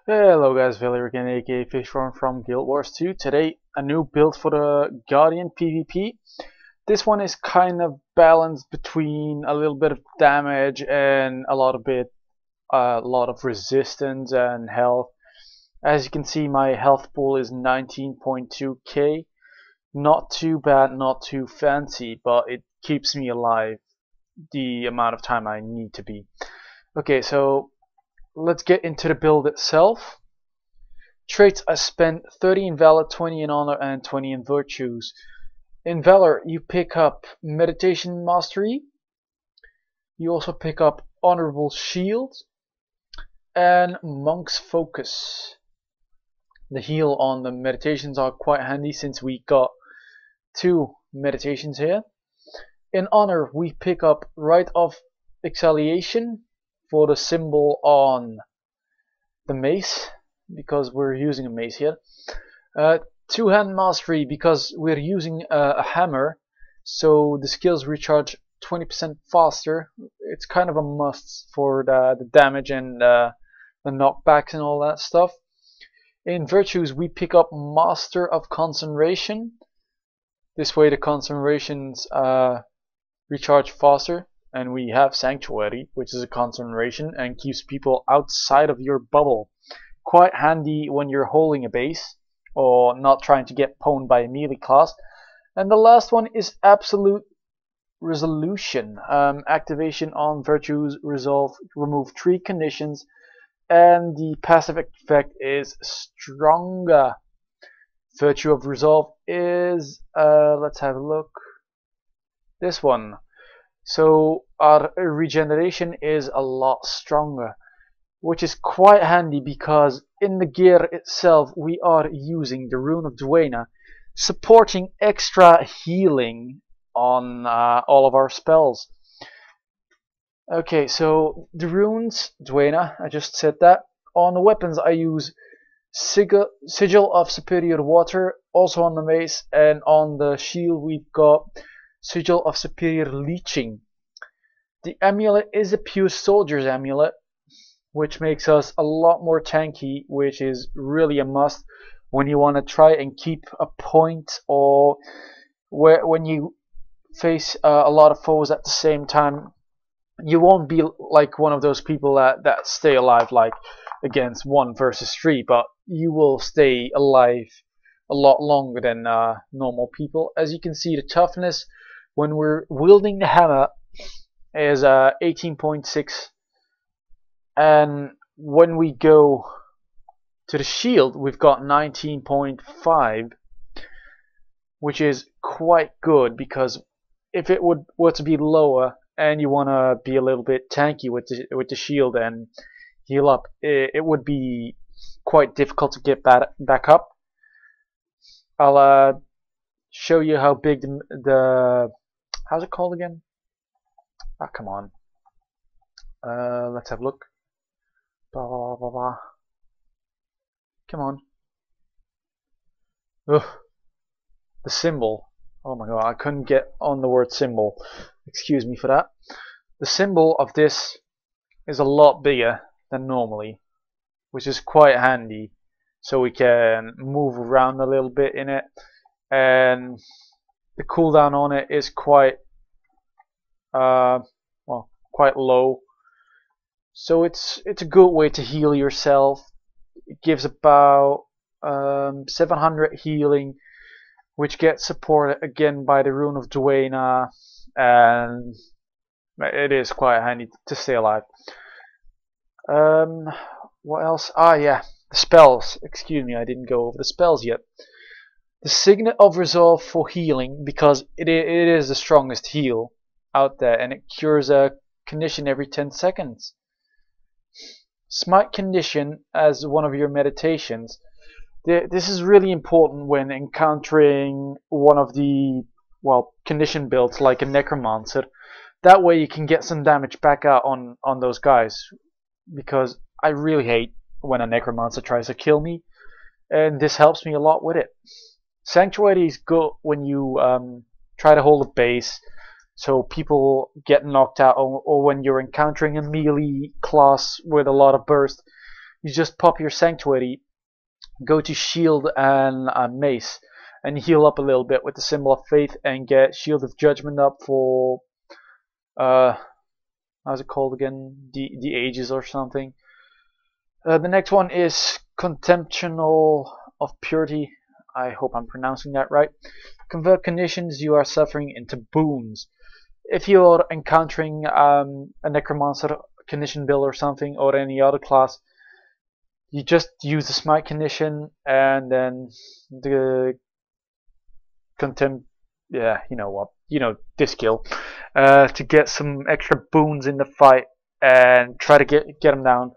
Hello guys, Valerie again, aka Fishworm from Guild Wars 2. Today, a new build for the Guardian PvP. This one is kind of balanced between a little bit of damage and a lot of resistance and health. As you can see, my health pool is 19.2k. Not too bad, not too fancy, but it keeps me alive the amount of time I need to be. Okay, so let's get into the build itself. Traits: I spent 30 in Valor, 20 in Honor, and 20 in Virtues. In Valor, you pick up Meditation Mastery. You also pick up Honorable Shield and Monk's Focus. The heal on the meditations are quite handy since we got 2 meditations here. In Honor, we pick up Rite of Exhalation for the symbol on the mace, because we're using a mace here. Two-hand mastery because we're using a hammer, so the skills recharge 20% faster. It's kind of a must for the damage and the knockbacks and all that stuff. In Virtues, we pick up Master of Concentration. This way the concentrations recharge faster. And we have Sanctuary, which is a concentration and keeps people outside of your bubble. Quite handy when you're holding a base or not trying to get pwned by a melee class. And the last one is Absolute Resolution. Activation on Virtues Resolve, remove 3 conditions, and the passive effect is Stronger. Virtue of Resolve is, let's have a look, this one. So our regeneration is a lot stronger, which is quite handy because in the gear itself we are using the Rune of Duena, supporting extra healing on all of our spells. Okay, so the runes, Duena, I just said that. On the weapons I use Sigil of Superior Water, also on the mace, and on the shield we've got Sigil of Superior Leeching. The amulet is a pure soldier's amulet, which makes us a lot more tanky, which is really a must when you want to try and keep a point, or when you face a lot of foes at the same time. You won't be like one of those people that stay alive like against 1 versus 3, but you will stay alive a lot longer than normal people. As you can see, the toughness when we're wielding the hammer is 18.6, and when we go to the shield we've got 19.5, which is quite good, because if it were to be lower and you want to be a little bit tanky with the shield and heal up, it would be quite difficult to get back up. I'll show you how big the how's it called again? Ah, come on. Let's have a look. Blah, blah, blah, blah. Come on. Ugh. The symbol. Oh my god, I couldn't get on the word symbol. Excuse me for that. The symbol of this is a lot bigger than normally, which is quite handy, so we can move around a little bit in it, and the cooldown on it is quite quite low, so it's a good way to heal yourself. It gives about 700 healing, which gets supported again by the Rune of Duena, and it is quite handy to stay alive. What else? Ah, yeah, the spells. Excuse me, I didn't go over the spells yet. The Signet of Resolve for healing, because it is the strongest heal out there, and it cures a condition every 10 seconds. Smite condition as one of your meditations. This is really important when encountering one of the, well, condition builds like a necromancer. That way you can get some damage back out on those guys, because I really hate when a necromancer tries to kill me, and this helps me a lot with it. Sanctuary is good when you try to hold a base, so people get knocked out, or when you're encountering a melee class with a lot of burst, you just pop your sanctuary, go to shield and mace, and heal up a little bit with the symbol of faith and get shield of judgment up for how's it called again? The ages or something. The next one is contemptional of purity. I hope I'm pronouncing that right. Convert conditions you are suffering into boons. If you're encountering a necromancer condition build or something, or any other class, you just use the smite condition and then the contempt. Yeah, you know what? You know, this skill to get some extra boons in the fight and try to get them down.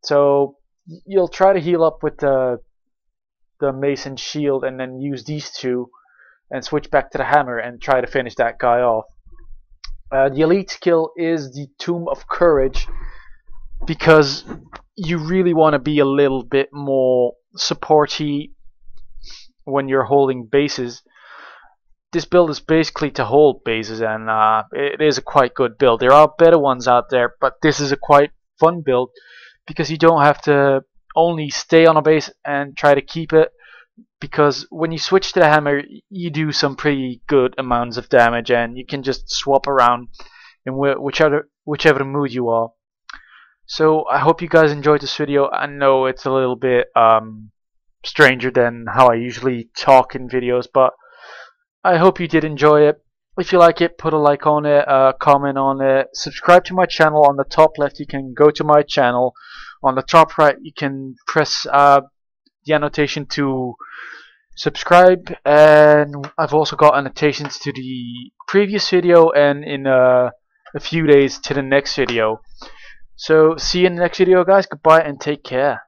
So you'll try to heal up with the mace and shield, and then use these two, and switch back to the hammer and try to finish that guy off. The elite skill is the Tomb of Courage, because you really want to be a little bit more supporty when you're holding bases. This build is basically to hold bases, and it is a quite good build. There are better ones out there, but this is a quite fun build because you don't have to only stay on a base and try to keep it, because when you switch to the hammer you do some pretty good amounts of damage, and you can just swap around in whichever mood you are. So I hope you guys enjoyed this video. I know it's a little bit stranger than how I usually talk in videos, but I hope you did enjoy it. If you like it, put a like on it, comment on it, subscribe to my channel. On the top left you can go to my channel. On the top right you can press the annotation to subscribe, and I've also got annotations to the previous video and in a few days to the next video. So see you in the next video, guys. Goodbye and take care.